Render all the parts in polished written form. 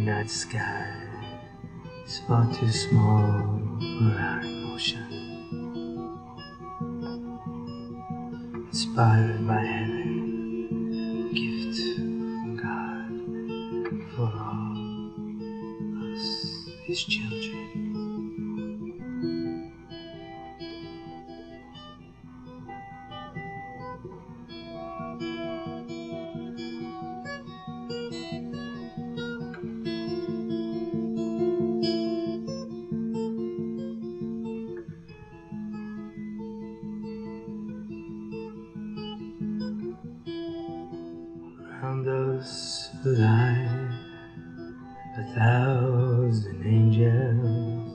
midnight sky, is far too small for our emotion. Inspired by heaven, gift from God for all us, His children. Around us lie 1,000 angels,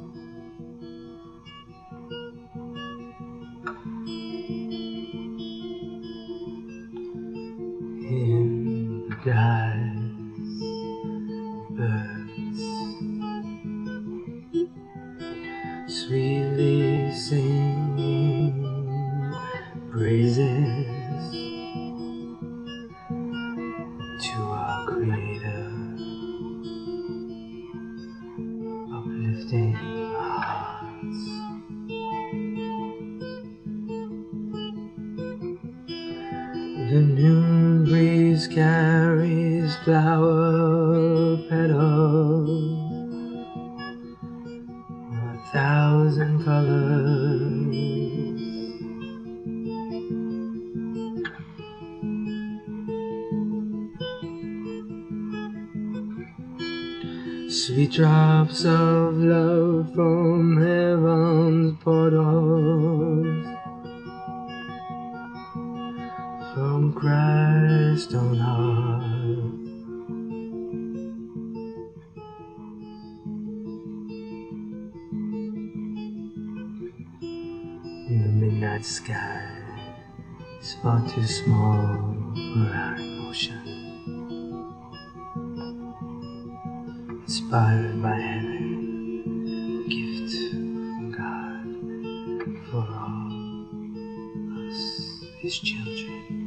in the guise of birds, sweetly singing praises to our Creator, uplifting our hearts. The noon breeze carries flower petals, 1,000 colors. Sweet drops of love from heaven's portals, from Christ's own heart. The midnight sky is far too small for our emotion. Inspired by heaven, gift from God for all us, His children.